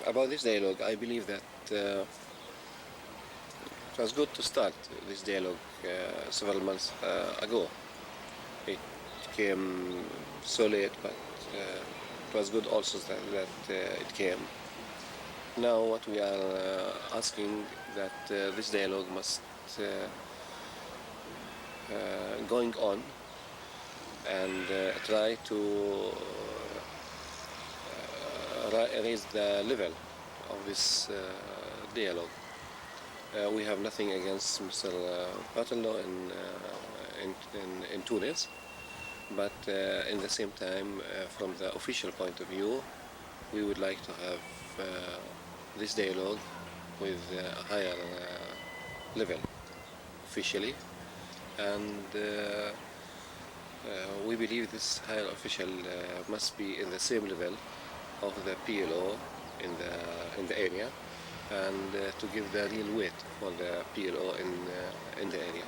About this dialogue, I believe that it was good to start this dialogue several months ago. It came so late, but it was good also that it came. Now what we are asking that this dialogue must going on and try to raise the level of this dialogue. We have nothing against Mr. Patelo in Tunis, but in the same time, from the official point of view, we would like to have this dialogue with a higher level officially, and we believe this higher official must be in the same level of the PLO in the area, and to give the real weight for the PLO in the area,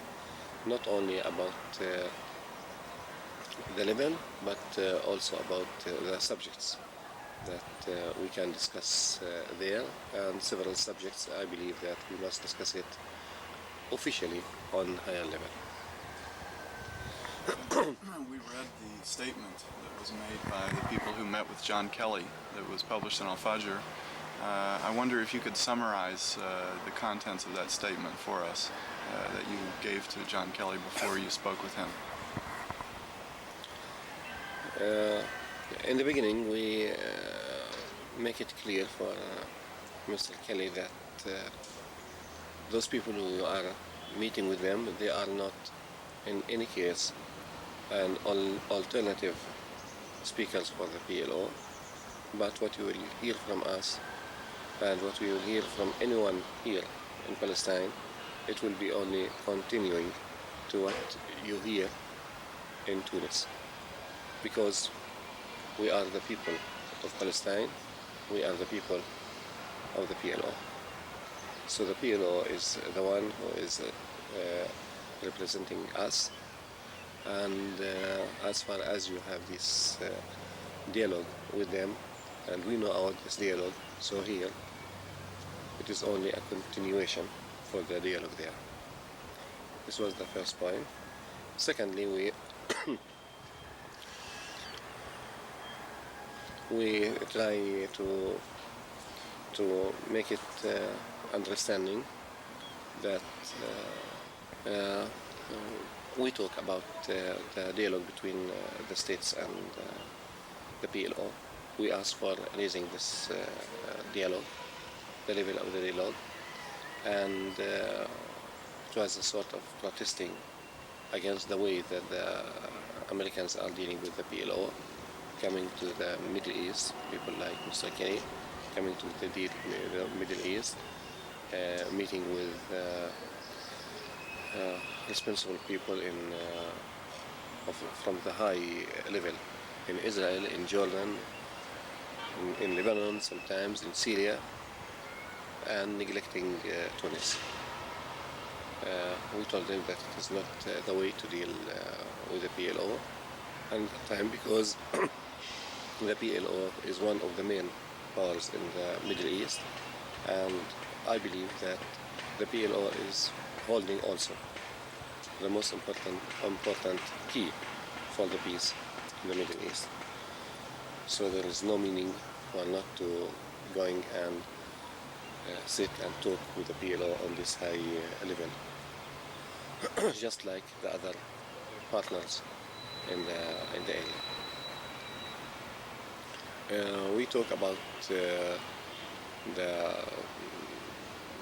not only about the level, but also about the subjects that we can discuss there, and several subjects I believe that we must discuss it officially on higher level. We read the statement that was made by the people who met with John Kelly that was published in Al-Fajr. I wonder if you could summarize the contents of that statement for us that you gave to John Kelly before you spoke with him. In the beginning, we make it clear for Mr. Kelly that those people who are meeting with them, they are not in any case an alternative speakers for the PLO, but what you will hear from us and what we will hear from anyone here in Palestine, it will be only continuing to what you hear in Tunis, because we are the people of Palestine, we are the people of the PLO. So the PLO is the one who is representing us, and as far as you have this dialogue with them, and we know about this dialogue, so here it is only a continuation for the dialogue there. This was the first point. Secondly, we try to make it understanding that we talk about the dialogue between the states and the PLO. We ask for raising this dialogue, the level of the dialogue, and it was a sort of protesting against the way that the Americans are dealing with the PLO, coming to the Middle East, people like Mr. Kenny, coming to the Middle East, meeting with responsible people from the high level in Israel, in Jordan, in Lebanon, sometimes in Syria, and neglecting Tunis. We told them that it is not the way to deal with the PLO, and at the time, because the PLO is one of the main powers in the Middle East, and I believe that the PLO is holding also the most important key for the peace in the Middle East. So there is no meaning for not to going and sit and talk with the PLO on this high level, just like the other partners in the area. We talk about the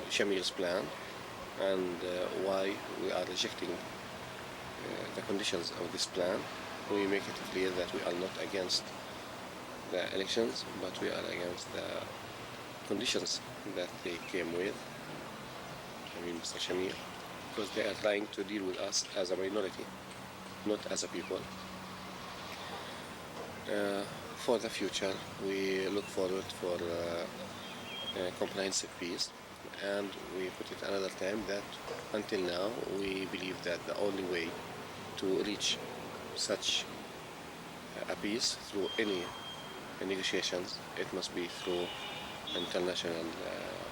Shamil's plan and why we are rejecting the conditions of this plan. We make it clear that we are not against the elections, but we are against the conditions that they came with. I mean, Mr. Shamil, because they are trying to deal with us as a minority, not as a people. For the future, we look forward for comprehensive peace, and we put it another time that until now we believe that the only way to reach such a peace through any negotiations. It must be through international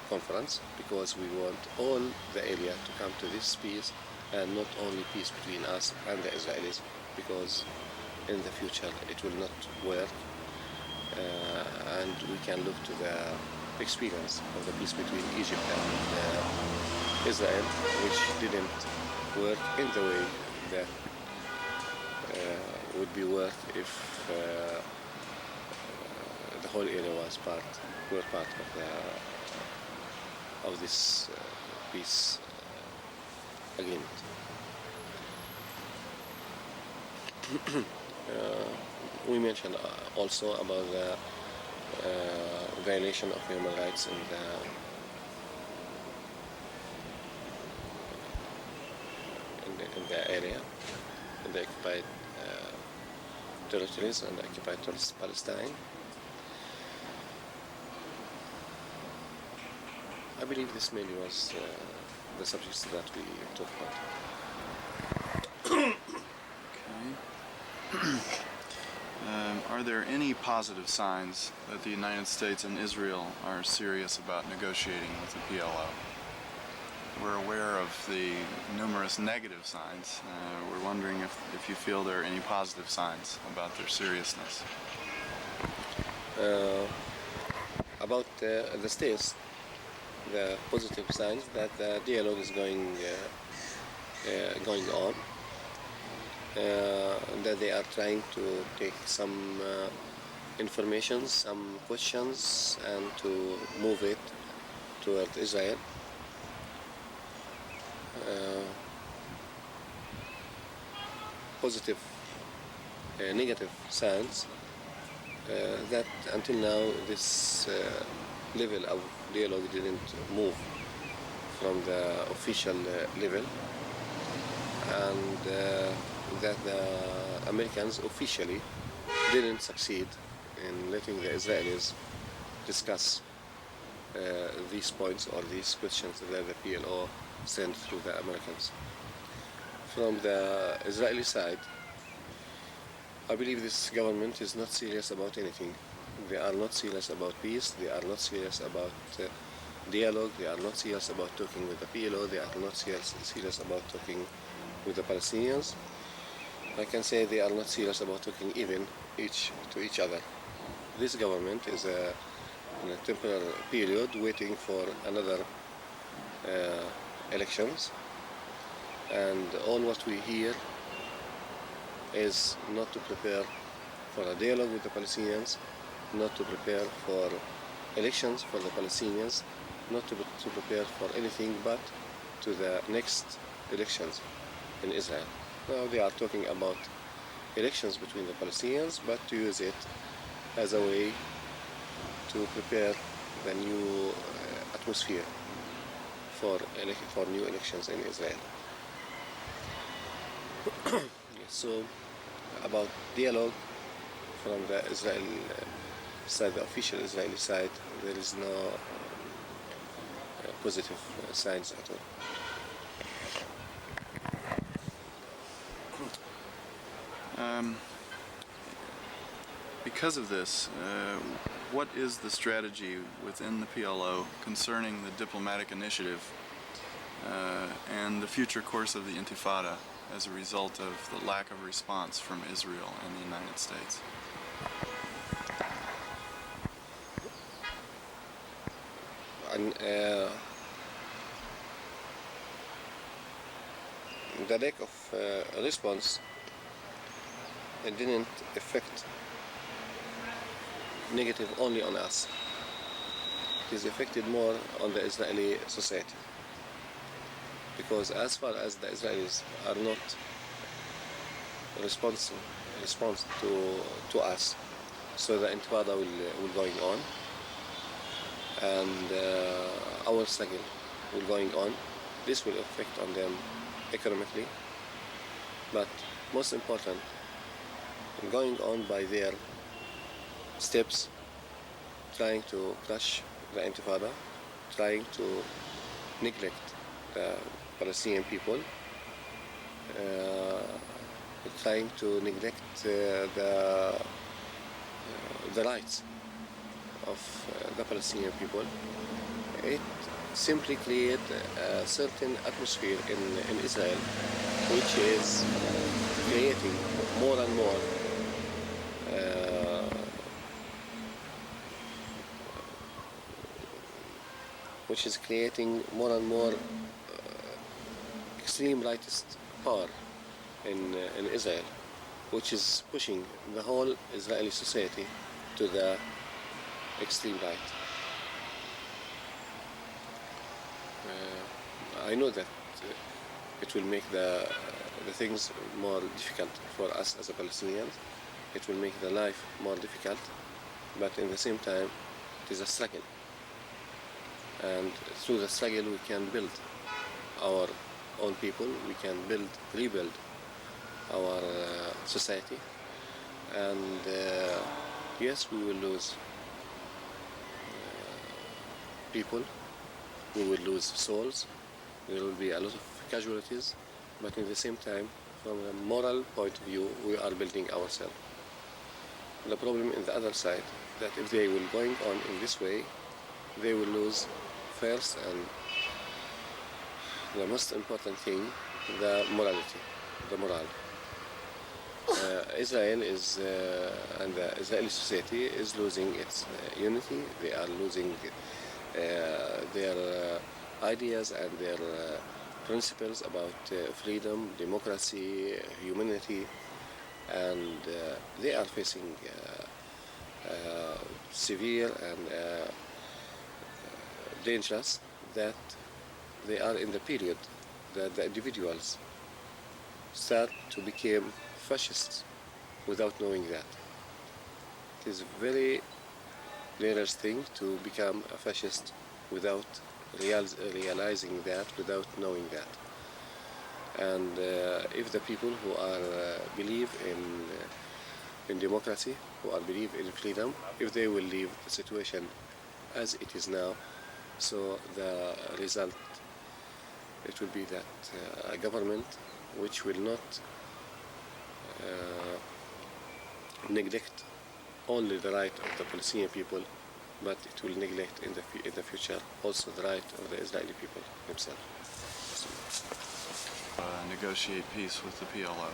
conference, because we want all the area to come to this peace, and not only peace between us and the Israelis, because in the future it will not work, and we can look to the experience of the peace between Egypt and Israel, which didn't work in the way that would be worth if the whole area were part of this peace agreement. We mentioned also about the violation of human rights in the area, in the occupied territories and occupied Palestine. I believe this mainly was the subjects that we talked about. Okay. Are there any positive signs that the United States and Israel are serious about negotiating with the PLO? We're aware of the numerous negative signs. We're wondering if you feel there are any positive signs about their seriousness. About the states, the positive signs that the dialogue is going on, that they are trying to take some information, some questions, and to move it toward Israel. Positive, negative signs that until now this level of dialogue didn't move from the official level, and that the Americans officially didn't succeed in letting the Israelis discuss these points or these questions that the PLO sent to the Americans. From the Israeli side, I believe this government is not serious about anything. They are not serious about peace, they are not serious about dialogue, they are not serious about talking with the PLO, they are not serious about talking with the Palestinians. I can say they are not serious about talking even to each other. This government is in a temporary period waiting for another elections, and all what we hear is not to prepare for a dialogue with the Palestinians, not to prepare for elections for the Palestinians, not to prepare for anything but to the next elections in Israel. Now they are talking about elections between the Palestinians, but to use it as a way to prepare the new atmosphere for new elections in Israel. So about dialogue from the Israeli side, the official Israeli side, there is no positive signs at all. Because of this, what is the strategy within the PLO concerning the diplomatic initiative and the future course of the Intifada as a result of the lack of response from Israel and the United States? And the lack of response, it didn't affect negative only on us. It is affected more on the Israeli society, because as far as the Israelis are not response to us, so the Intifada will going on, and our struggle will going on. This will affect on them economically, but most important, going on by their steps, trying to crush the Intifada, trying to neglect the Palestinian people, trying to neglect the the rights of the Palestinian people. It simply create a certain atmosphere in Israel, which is creating more and more extreme rightist power in Israel, which is pushing the whole Israeli society to the extreme right. I know that it will make the things more difficult for us as a Palestinians. It will make the life more difficult, but in the same time, it is a struggle. And through the struggle, we can build our own people. We can rebuild our society. And yes, we will lose people. We will lose souls. There will be a lot of casualties. But at the same time, from a moral point of view, we are building ourselves. The problem in the other side, that if they will going on in this way, they will lose first and the most important thing, the morality, the morale. Israel is, and the Israeli society is losing its unity. They are losing their ideas and their principles about freedom, democracy, humanity, and they are facing severe and dangerous that they are in the period that the individuals start to become fascists without knowing that. It is a very dangerous thing to become a fascist without realizing that, without knowing that. And if the people who are believe in democracy, who are believe in freedom, if they will leave the situation as it is now, so the result, it will be that a government which will not neglect only the right of the Palestinian people, but it will neglect in the future also the right of the Israeli people themselves. Negotiate peace with the PLO.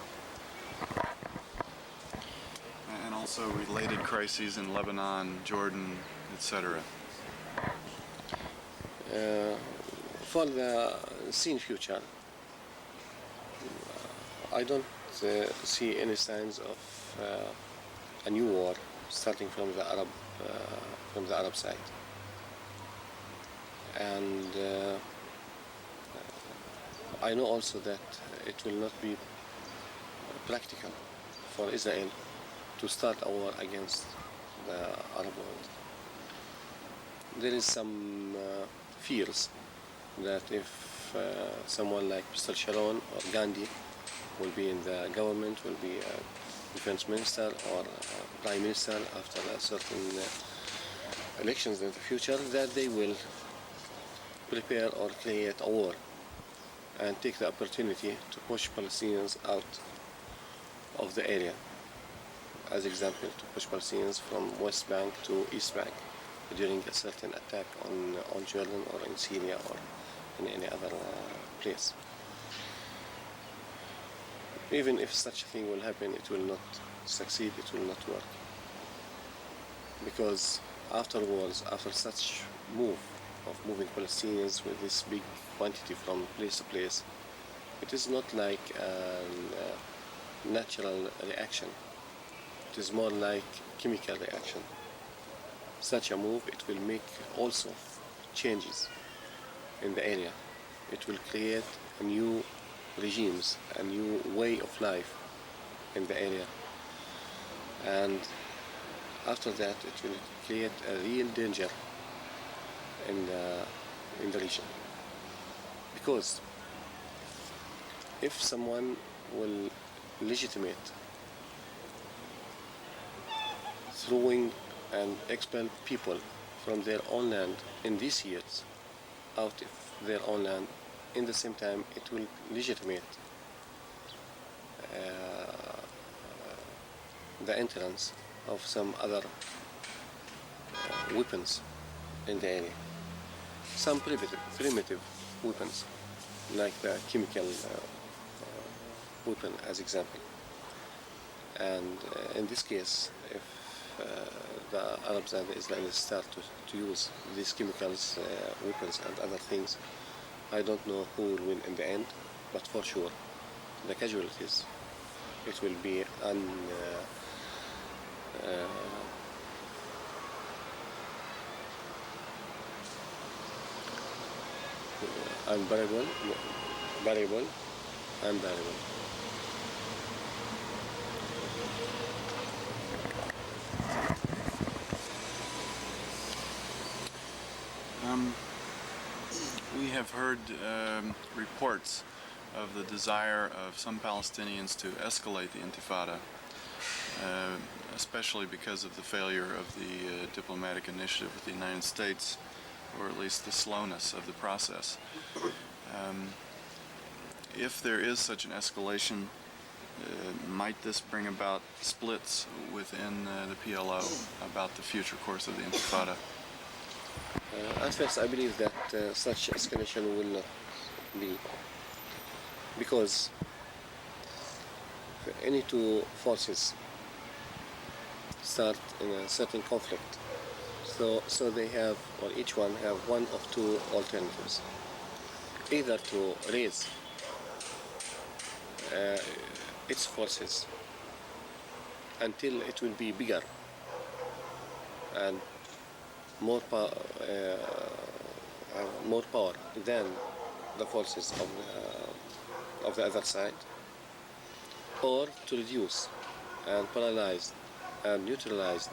And also related crises in Lebanon, Jordan, etc. For the seen future, I don't see any signs of a new war starting from the Arab side, and I know also that it will not be practical for Israel to start a war against the Arab world. There is some fears that if someone like Mr. Sharon or Gandhi will be in the government, will be a defense minister or prime minister after a certain elections in the future, that they will prepare or create a war and take the opportunity to push Palestinians out of the area. As example, to push Palestinians from West Bank to East Bank during a certain attack on Jordan or in Syria or in any other place. Even if such a thing will happen, it will not succeed, it will not work. Because afterwards, after such move of moving Palestinians with this big quantity from place to place, it is not like a natural reaction. It is more like chemical reaction. Such a move, it will make also changes in the area. It will create a new regimes, a new way of life in the area. And after that, it will create a real danger in the region. Because if someone will legitimate throwing and expel people from their own land in these years out of their own land, in the same time it will legitimate the entrance of some other weapons in the area. Some primitive weapons, like the chemical weapon as example. And in this case, if the Arabs and the Israelis start to use these chemicals, weapons and other things, I don't know who will win in the end, but for sure, the casualties, it will be unbearable, unbearable. We have heard reports of the desire of some Palestinians to escalate the Intifada, especially because of the failure of the diplomatic initiative with the United States, or at least the slowness of the process. If there is such an escalation, might this bring about splits within the PLO about the future course of the Intifada? At first, I believe that such escalation will not be, because any two forces start in a certain conflict, so they have, or each one have one of two alternatives: either to raise its forces until it will be bigger and more power than the forces of the other side, or to reduce and paralyze and neutralize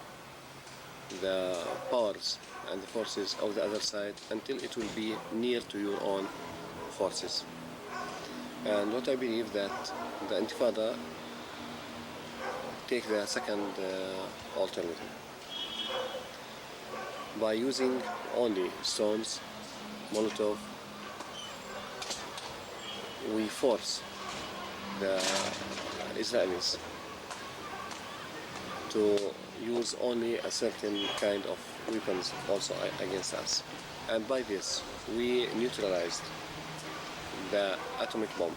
the powers and the forces of the other side until it will be near to your own forces. And what I believe that the Intifada take the second alternative. By using only stones, Molotov, we force the Israelis to use only a certain kind of weapons also against us. And by this, we neutralized the atomic bomb,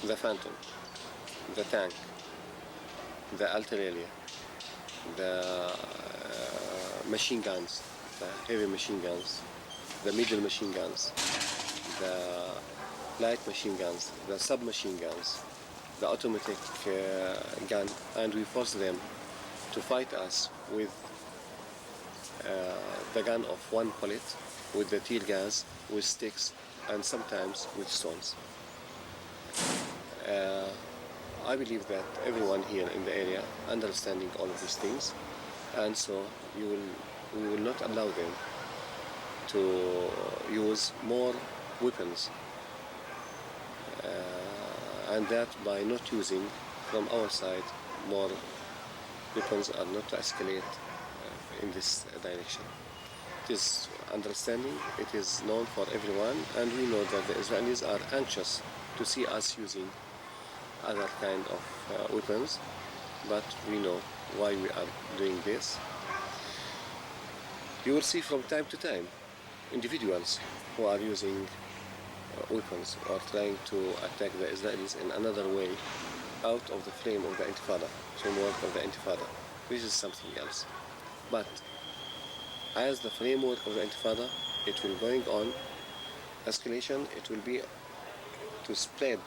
the Phantom, the tank, the artillery, the machine guns, the heavy machine guns, the middle machine guns, the light machine guns, the submachine guns, the automatic gun, and we force them to fight us with the gun of one bullet, with the tear gas, with sticks, and sometimes with stones. I believe that everyone here in the area understanding all of these things, and so we will not allow them to use more weapons, and that by not using from our side more weapons are not to escalate in this direction. It is understanding, it is known for everyone, and we know that the Israelis are anxious to see us using other kind of weapons, but we know why we are doing this. You will see from time to time individuals who are using weapons or trying to attack the Israelis in another way out of the frame of the Intifada, framework of the Intifada. This is something else. But as the framework of the Intifada, it will going on. Escalation, it will be to spread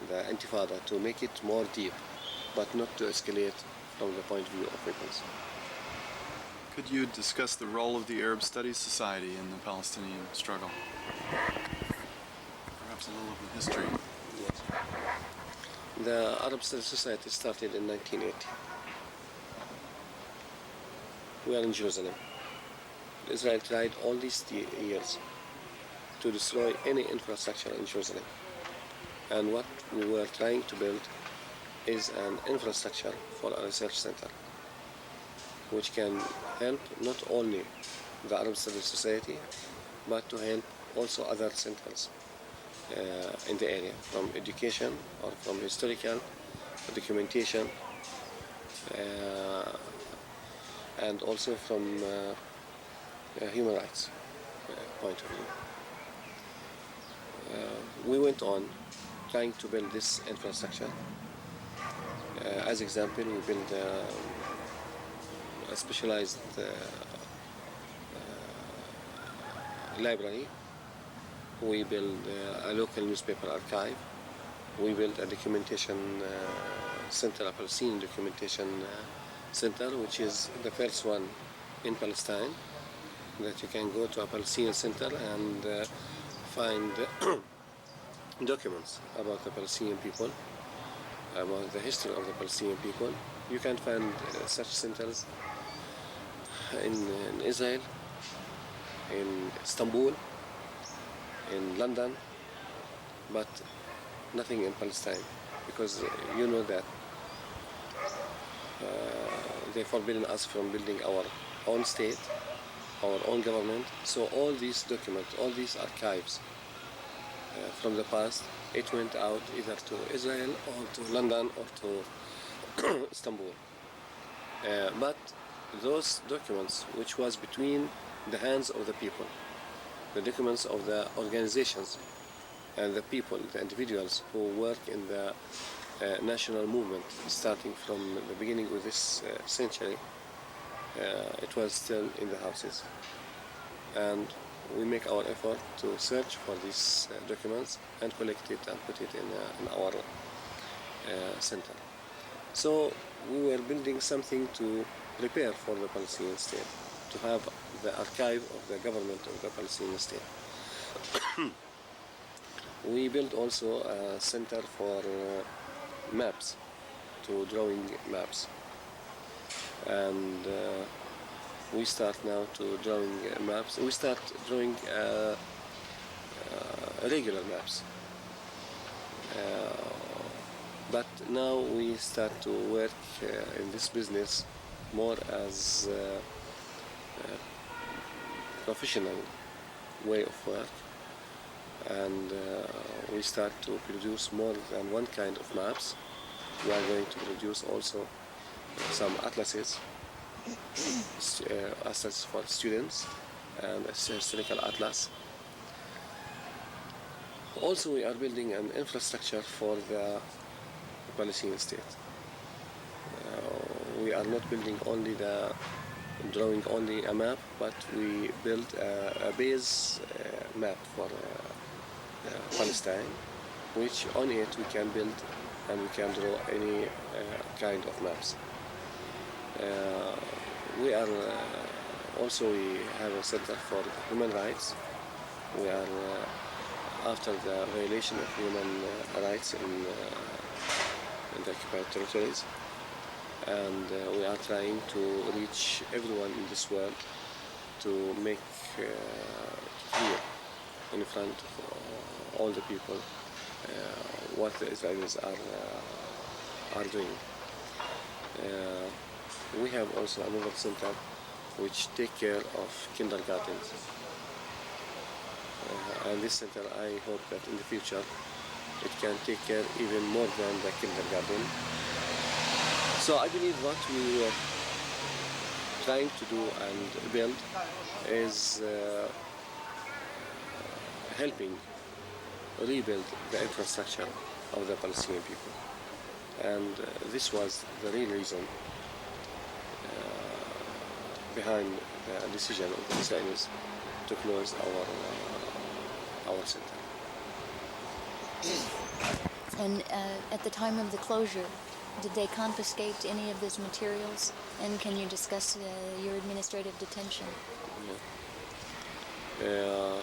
the Intifada, to make it more deep, but not to escalate from the point of view of weapons. Could you discuss the role of the Arab Studies Society in the Palestinian struggle? Perhaps a little of the history. Yes. The Arab Studies Society started in 1980. We are in Jerusalem. Israel tried all these years to destroy any infrastructure in Jerusalem. And what we were trying to build is an infrastructure for a research center, which can help not only the Arab Studies Society, but to help also other centers in the area, from education or from historical documentation, and also from human rights point of view. We went on trying to build this infrastructure. As example, we built a specialized library. We built a local newspaper archive. We built a documentation center, a Palestinian documentation center, which is the first one in Palestine, that you can go to a Palestinian center and find documents about the Palestinian people, about the history of the Palestinian people. You can find such centers in Israel, in Istanbul, in London, but nothing in Palestine, because you know that they forbidden us from building our own state, our own government. So all these documents, all these archives from the past, it went out either to Israel or to London or to Istanbul. But those documents, which was between the hands of the people, the documents of the organizations and the people, the individuals who work in the national movement, starting from the beginning of this century, it was still in the houses. And we make our effort to search for these documents and collect it and put it in our center. So we were building something to prepare for the Palestinian state, to have the archive of the government of the Palestinian state. We built also a center for maps, to drawing maps. And we start now to drawing maps. We start drawing regular maps. But now we start to work in this business more as a professional way of work. And we start to produce more than one kind of maps. We are going to produce also some atlases, atlas for students, and a historical atlas. Also, we are building an infrastructure for the Palestinian state. We are not building only drawing only a map, but we build a base map for Palestine, which on it we can build and we can draw any kind of maps. We are also, we have a center for human rights. We are after the violation of human rights in the occupied territories, and we are trying to reach everyone in this world to make clear in front of all the people what the Israelis are doing. We have also another center which take care of kindergartens. And this center, I hope that in the future it can take care even more than the kindergarten. So I believe what we are trying to do and build is helping rebuild the infrastructure of the Palestinian people. And this was the real reason behind the decision of the Israelis to close our center. And at the time of the closure, did they confiscate any of these materials? And can you discuss your administrative detention? Yeah.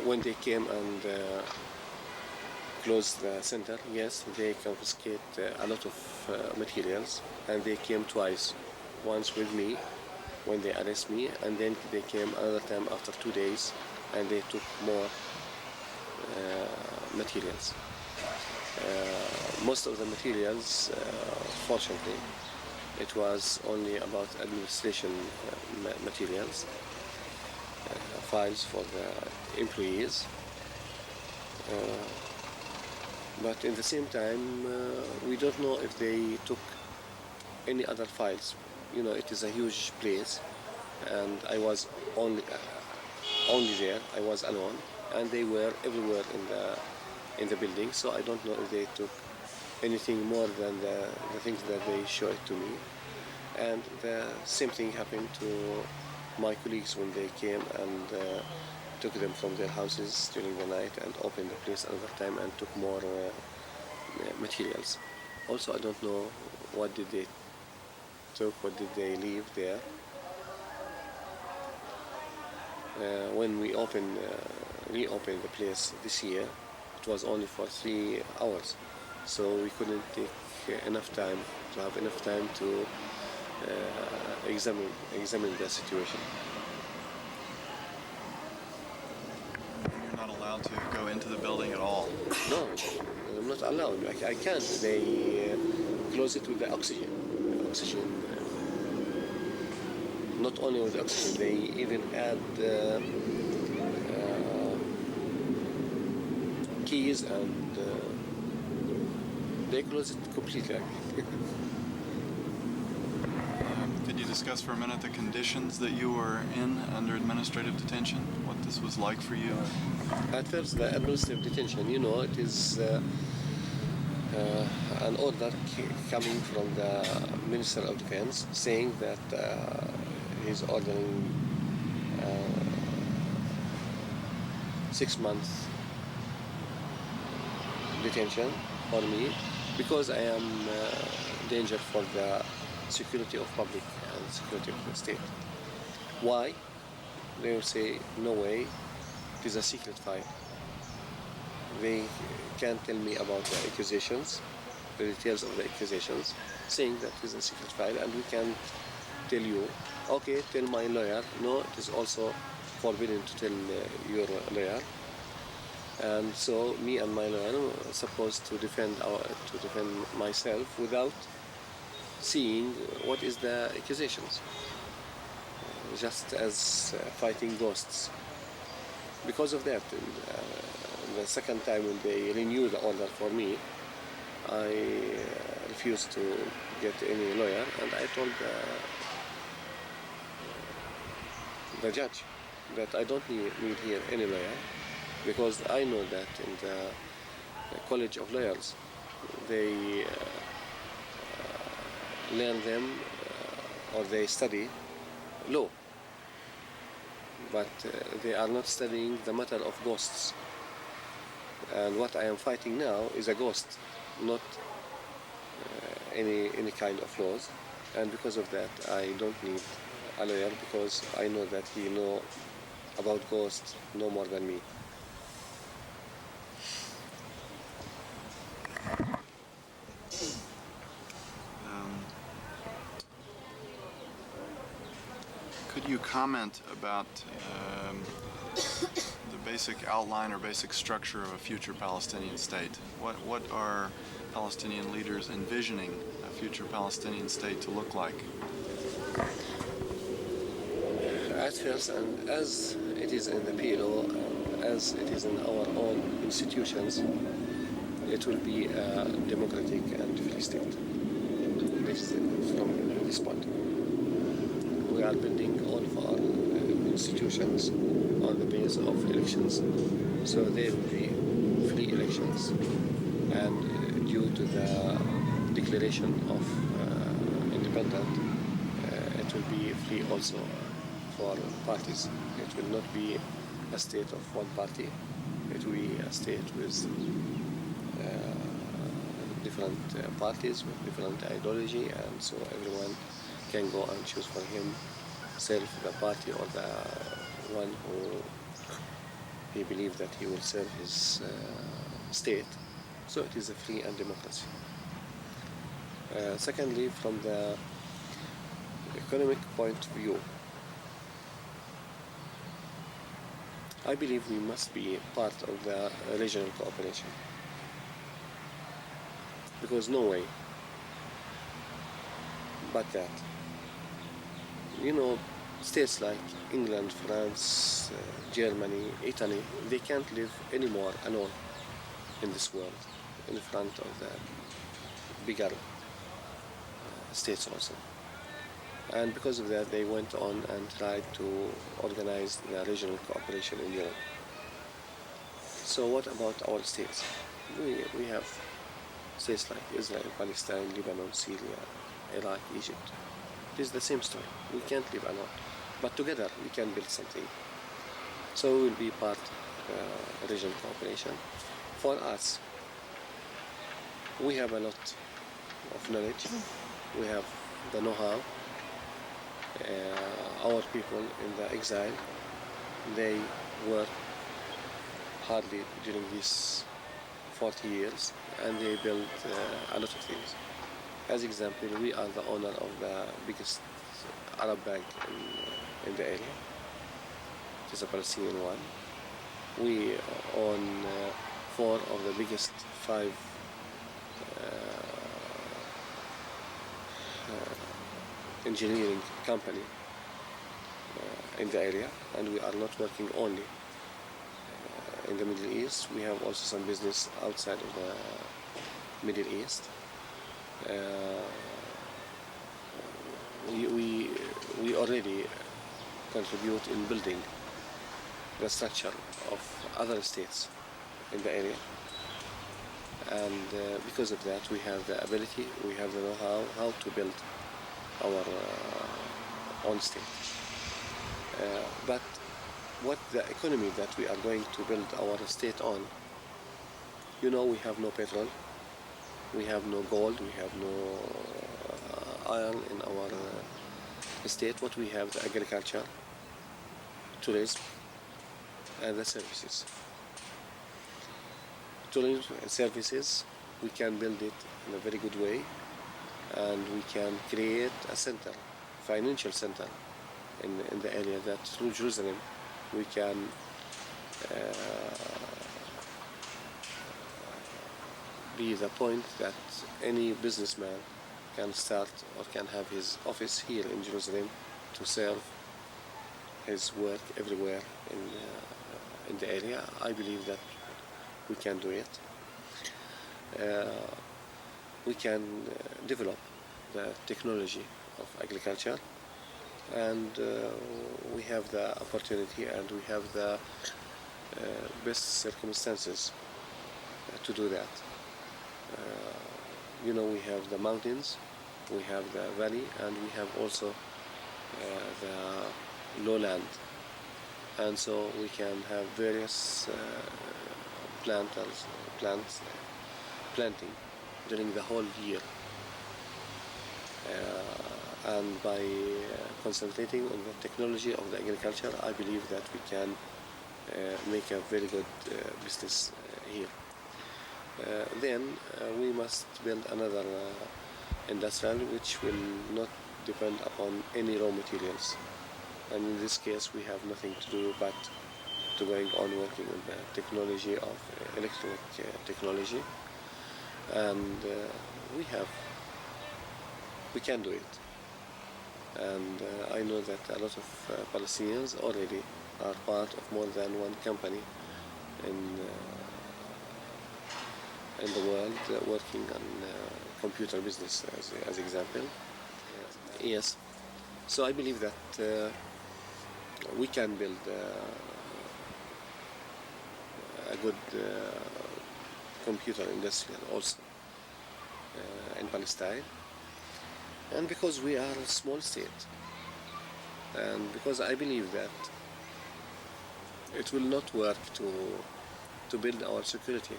When they came and closed the center, yes, they confiscate a lot of materials, and they came twice. Once with me, when they arrest me, and then they came another time after 2 days, and they took more materials. Most of the materials, fortunately, it was only about administration materials, files for the employees. But in the same time, we don't know if they took any other files it is a huge place, and I was only there. I was alone, and they were everywhere in the building. So I don't know if they took anything more than the things that they showed to me. And the same thing happened to my colleagues when they came and took them from their houses during the night and opened the place another time and took more materials. Also, I don't know what did they took, what did they leave there. When we reopened the place this year, it was only for 3 hours, so we couldn't take enough time to examine the situation. You're not allowed to go into the building at all. No, I'm not allowed. I can't. They close it with the oxygen. Not only with oxygen, they even add keys, and they close it completely. Could you discuss for a minute the conditions that you were in under administrative detention? What this was like for you? At first, the administrative detention, it is an order coming from the Minister of Defense saying that he's ordering 6 months detention for me because I am danger for the security of public and security of the state. Why? They will say, no way, it is a secret file. They can't tell me about the accusations, the details of the accusations, saying that it is a secret file and we can't tell you. Okay, tell my lawyer. No, it is also forbidden to tell your lawyer. And so me and my lawyer are supposed to defend myself without seeing what is the accusations, just as fighting ghosts. Because of that, the second time when they renewed the order for me, I refused to get any lawyer, and I told the judge that I don't need here any lawyer, because I know that in the College of Lawyers they learn them or they study law, but they are not studying the matter of ghosts. And what I am fighting now is a ghost, not any kind of laws. And because of that, I don't need a lawyer, because I know that he know about ghosts no more than me. Could you comment about the basic outline or basic structure of a future Palestinian state? What are Palestinian leaders envisioning a future Palestinian state to look like? At first, and as it is in the PLO, and as it is in our own institutions, it will be a democratic and free state. This is from this point. We are building all of our institutions on the basis of elections. So there will be free elections. And due to the declaration of independence, it will be free also for parties. It will not be a state of one party. It will be a state with different parties with different ideology, and so everyone can go and choose for himself the party or the one who he believes that he will serve his state. So it is a free and democracy. Secondly, from the economic point of view, I believe we must be part of the regional cooperation, because no way but that. States like England, France, Germany, Italy, they can't live anymore alone in this world, in front of the bigger states also. And because of that, they went on and tried to organize the regional cooperation in Europe. So what about our states? We have states like Israel, Palestine, Lebanon, Syria, Iraq, Egypt. It is the same story. We can't live alone. But together we can build something. So we will be part of regional cooperation. For us, we have a lot of knowledge. We have the know-how. Our people in the exile, they work hardly during these 40 years and they built a lot of things. As example, we are the owner of the biggest Arab bank in the area. It is a Palestinian one. We own four of the biggest five engineering company in the area, and we are not working only in the Middle East. We have also some business outside of the Middle East. We already contribute in building the structure of other states in the area, and because of that we have the ability, we have the know-how how to build our own state. But what the economy that we are going to build our state on, we have no petrol, we have no gold, we have no iron in our state. What we have, the agriculture, tourism, and the services. Tourism and services, we can build it in a very good way, and we can create a center, financial center in the area, that through Jerusalem we can be the point that any businessman can start or can have his office here in Jerusalem to serve his work everywhere in the area. I believe that we can do it. We can develop the technology of agriculture, and we have the opportunity and we have the best circumstances to do that. We have the mountains, we have the valley, and we have also the lowland, and so we can have various plants planting during the whole year, and by concentrating on the technology of the agriculture, I believe that we can make a very good business here. Then we must build another industrial which will not depend upon any raw materials, and in this case we have nothing to do but to going on working on the technology of electronic technology, and we can do it. And I know that a lot of Palestinians already are part of more than one company in the world working on computer business, as example. Yes. So I believe that we can build a good computer industry also in Palestine. And because we are a small state, and because I believe that it will not work to build our security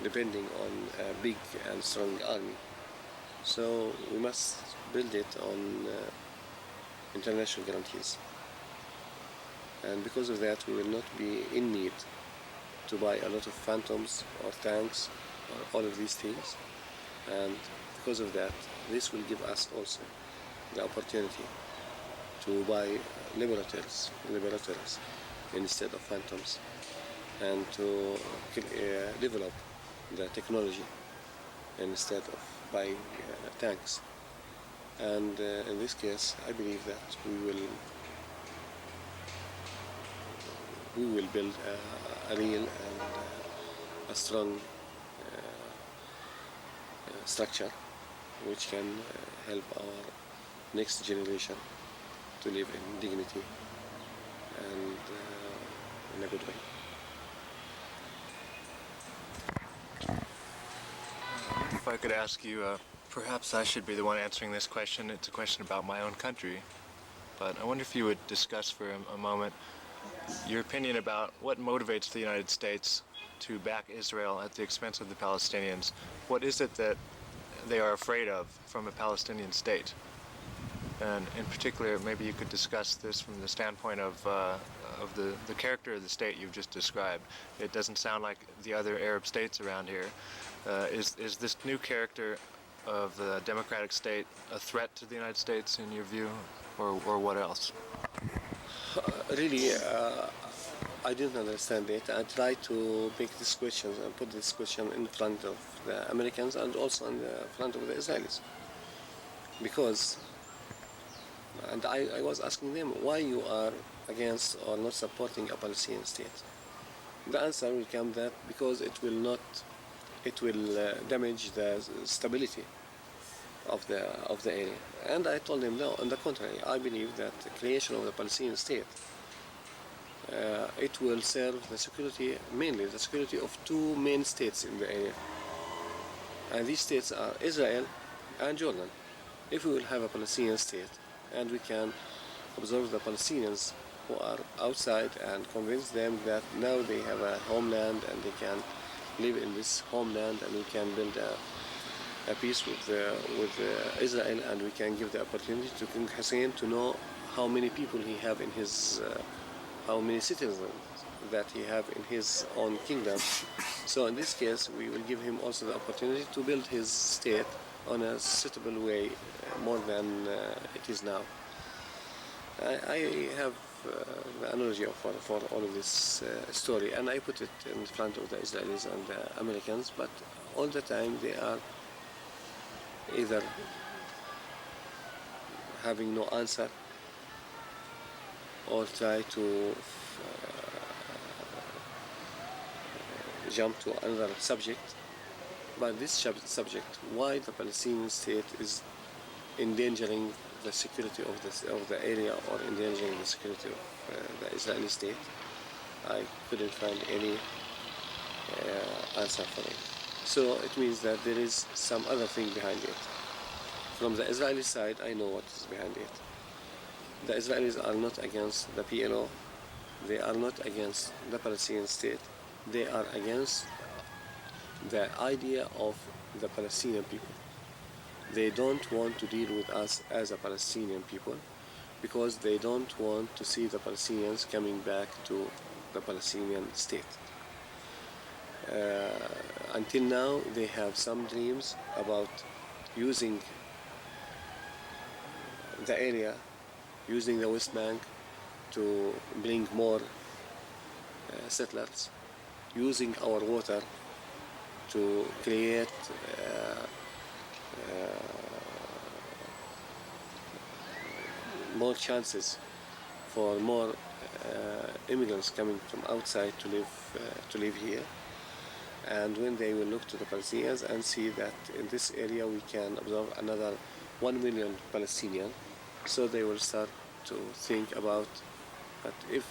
depending on a big and strong army. So we must build it on international guarantees. And because of that, we will not be in need to buy a lot of phantoms or tanks or all of these things. And because of that, this will give us also the opportunity to buy liberators instead of phantoms, and to develop the technology instead of buying tanks. And in this case, I believe that we will build a real and a strong structure which can help our next generation to live in dignity and in a good way. If I could ask you, perhaps I should be the one answering this question. It's a question about my own country. But I wonder if you would discuss for a moment your opinion about what motivates the United States to back Israel at the expense of the Palestinians. What is it that they are afraid of from a Palestinian state? And in particular, maybe you could discuss this from the standpoint of the character of the state you've just described. It doesn't sound like the other Arab states around here. Is this new character of the democratic state a threat to the United States in your view, or what else? Really, I didn't understand it. I tried to make this question and put this question in front of the Americans and also in the front of the Israelis. Because, and I was asking them why you are against or not supporting a Palestinian state. The answer will come that because it will damage the stability of the area. And I told them no, on the contrary, I believe that the creation of the Palestinian state it will serve the security, mainly the security of two main states in the area. And these states are Israel and Jordan. If we will have a Palestinian state and we can observe the Palestinians who are outside and convince them that now they have a homeland and they can live in this homeland and we can build a peace with Israel, and we can give the opportunity to King Hussein to know how many people he have in his, how many citizens that he have in his own kingdom. So in this case, we will give him also the opportunity to build his state on a suitable way, more than it is now. I have the analogy for all of this story, and I put it in front of the Israelis and the Americans, but all the time they are either having no answer or try to jump to another subject. But this subject, why the Palestinian state is endangering the security of the area or endangering the security of the Israeli state, I couldn't find any answer for it. So it means that there is some other thing behind it. From the Israeli side, I know what is behind it. The Israelis are not against the PLO. They are not against the Palestinian state. They are against the idea of the Palestinian people. They don't want to deal with us as a Palestinian people because they don't want to see the Palestinians coming back to the Palestinian state. Until now, they have some dreams about using the area, using the West Bank to bring more settlers, using our water to create more chances for more immigrants coming from outside to live here. And when they will look to the Palestinians and see that in this area we can observe another 1 million Palestinians, so they will start to think about that if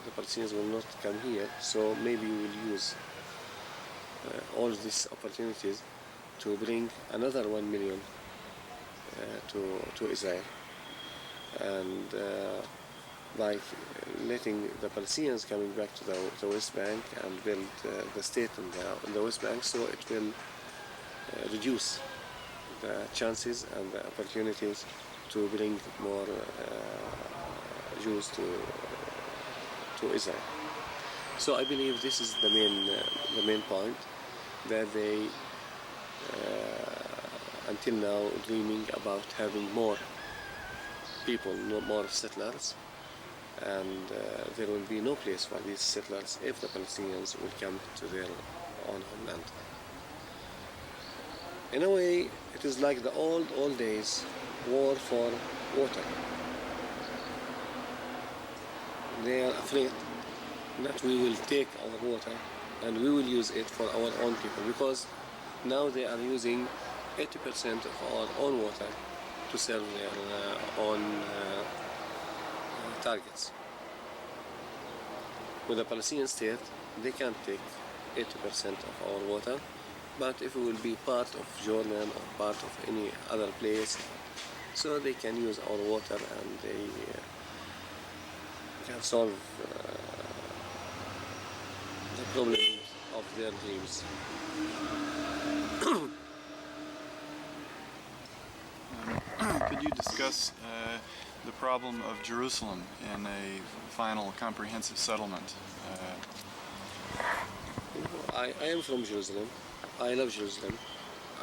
the Palestinians will not come here, so maybe we will use all these opportunities to bring another 1 million to Israel. And by letting the Palestinians coming back to the West Bank and build the state in the West Bank, so it will reduce the chances and the opportunities to bring more Jews to Israel. So I believe this is the main point, that they until now dreaming about having more people, more settlers, and there will be no place for these settlers if the Palestinians will come to their own homeland. In a way, it is like the old days, war for water. They are afraid that we will take our water and we will use it for our own people, because now they are using 80% of our own water to serve their own targets. With the Palestinian state, they can't take 80% of our water, but if it will be part of Jordan or part of any other place, so they can use our water and they can solve the problems of their dreams. Could you discuss the problem of Jerusalem in a final comprehensive settlement? I am from Jerusalem. I love Jerusalem.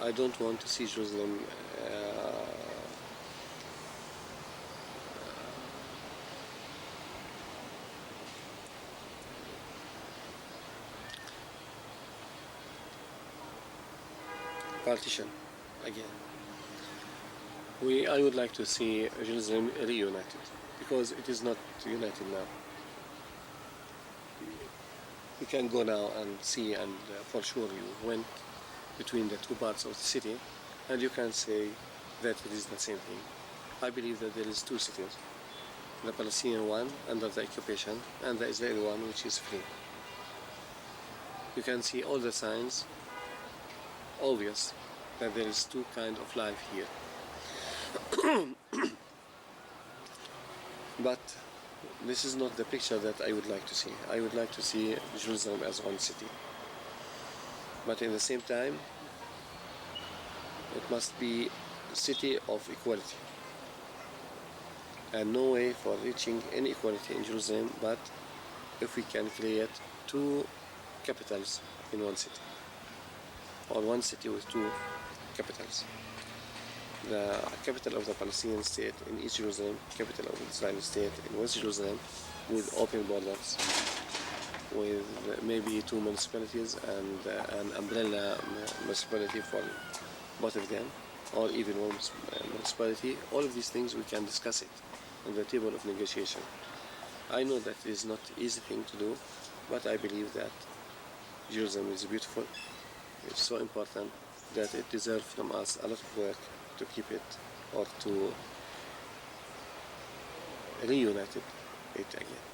I don't want to see Jerusalem partition again. I would like to see Jerusalem reunited because it is not united now. You can go now and see, and for sure you went between the two parts of the city, and you can say that it is the same thing. I believe that there is two cities, the Palestinian one under the occupation and the Israeli one which is free. You can see all the signs, obvious, that there is two kinds of life here. But this is not the picture that I would like to see. I would like to see Jerusalem as one city. But in the same time, it must be a city of equality. And no way for reaching any equality in Jerusalem, but if we can create two capitals in one city, or one city with two capitals. The capital of the Palestinian state in East Jerusalem, capital of the Israeli state in West Jerusalem, with open borders, with maybe two municipalities and an umbrella municipality for both of them, or even one municipality. All of these things we can discuss it on the table of negotiation. I know that it is not an easy thing to do, but I believe that Jerusalem is beautiful. It's so important that it deserves from us a lot of work to keep it or to reunite it again.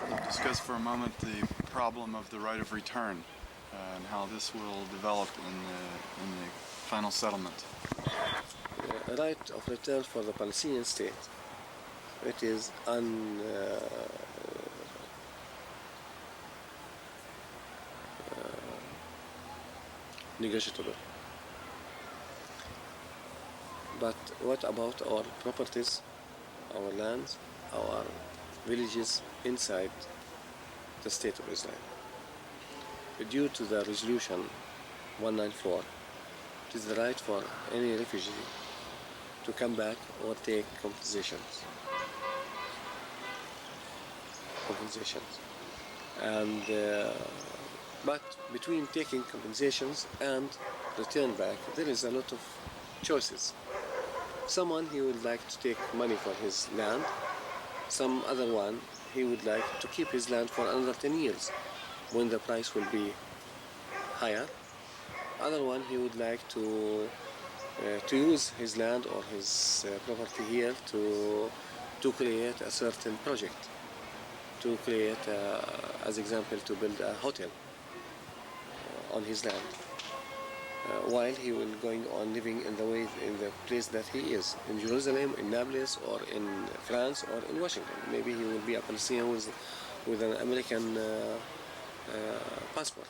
We'll discuss for a moment the problem of the right of return and how this will develop in the final settlement. The right of return for the Palestinian state, it is negotiable. But what about our properties, our lands, our villages inside the state of Israel? Due to the resolution 194, it is the right for any refugee to come back or take compensations. And but between taking compensations and return back, there is a lot of choices. Someone, he would like to take money for his land. Some other one, he would like to keep his land for another 10 years when the price will be higher. Other one, he would like to use his land or his property here to create a certain project, to create, as example, to build a hotel on his land, while he will going on living in the place that he is, in Jerusalem, in Nablus, or in France, or in Washington. Maybe he will be a Palestinian with an American passport.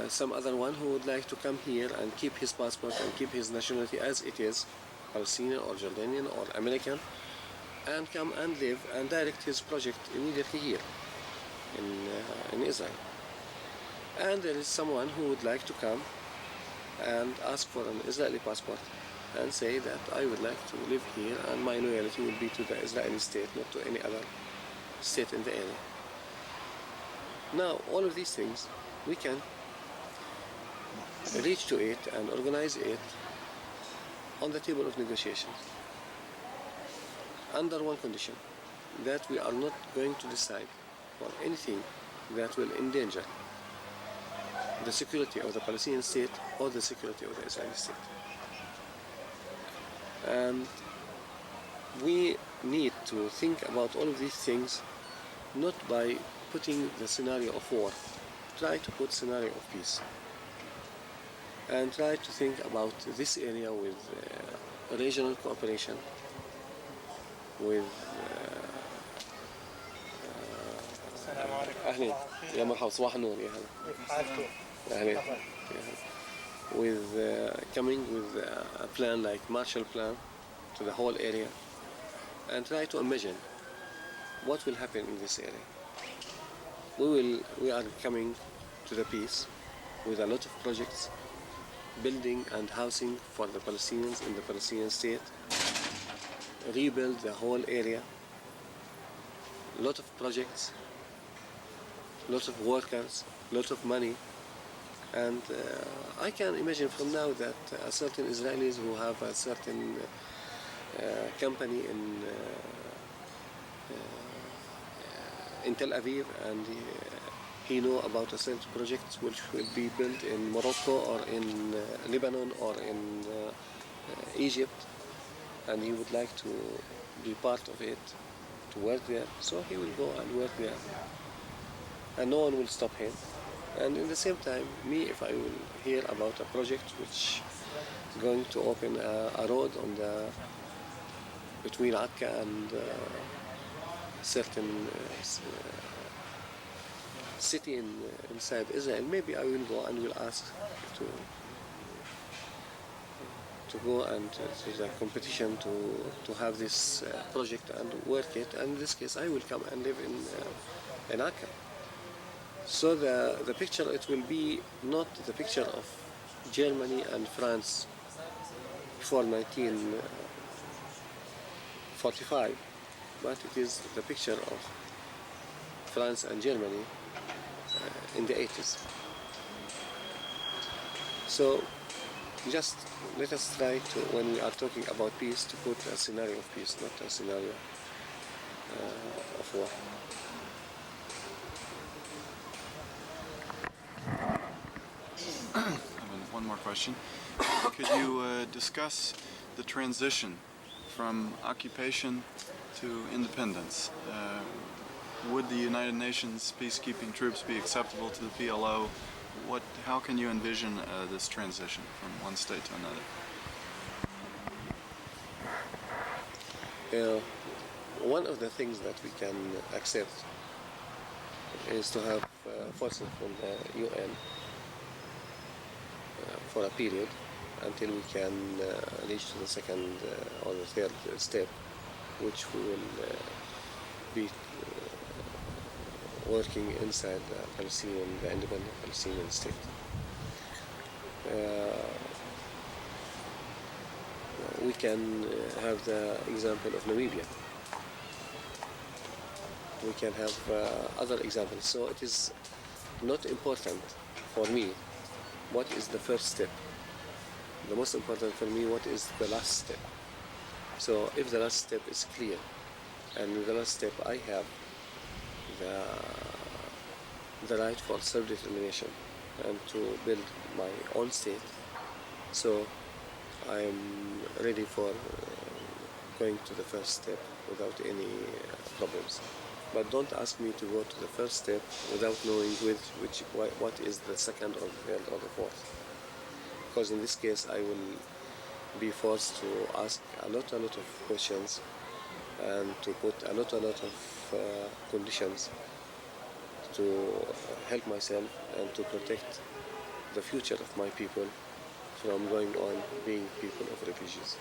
Some other one who would like to come here and keep his passport and keep his nationality as it is, Palestinian or Jordanian or American, and come and live and direct his project immediately here in Israel. And there is someone who would like to come and ask for an Israeli passport and say that I would like to live here and my loyalty will be to the Israeli state, not to any other state in the area. Now, all of these things, we can reach to it and organize it on the table of negotiations under one condition, that we are not going to decide for anything that will endanger the security of the Palestinian state or the security of the Israeli state. And we need to think about all of these things not by putting the scenario of war. Try to put scenario of peace. And try to think about this area with regional cooperation, with أهلين يا مرحبا صباح النور يا هلا أهلين with coming with a plan like Marshall Plan to the whole area and try to imagine what will happen in this area. We are coming to the peace with a lot of projects, building and housing for the Palestinians in the Palestinian state, rebuild the whole area, lot of projects, lot of workers, lot of money, and I can imagine from now that certain Israelis who have a certain company in Tel Aviv, and he know about a certain project which will be built in Morocco or in Lebanon or in Egypt, and he would like to be part of it, to work there, so he will go and work there, and no one will stop him. And in the same time, me, if I will hear about a project which is going to open a road on between Akka and certain city inside Israel, maybe I will go and will ask to go and to the competition to have this project and work it. And in this case, I will come and live in Akka. So the picture, it will be not the picture of Germany and France before 1945, but it is the picture of France and Germany in the 80s. So just let us try to, when we are talking about peace, to put a scenario of peace, not a scenario of war. One more question. Could you discuss the transition from occupation to independence? Would the United Nations peacekeeping troops be acceptable to the PLO? How can you envision this transition from one state to another? One of the things that we can accept is to have forces from the UN for a period until we can reach to the second or the third step, which we will be working inside the independent Palestinian state. We can have the example of Namibia. We can have other examples. So it is not important for me what is the first step. The most important for me, what is the last step. So if the last step is clear, and in the last step I have the right for self-determination and to build my own state, so I am ready for going to the first step without any problems. But don't ask me to go to the first step without knowing what is the second or the third or the fourth. Because in this case I will be forced to ask a lot of questions and to put a lot of conditions to help myself and to protect the future of my people from going on being people of refugees.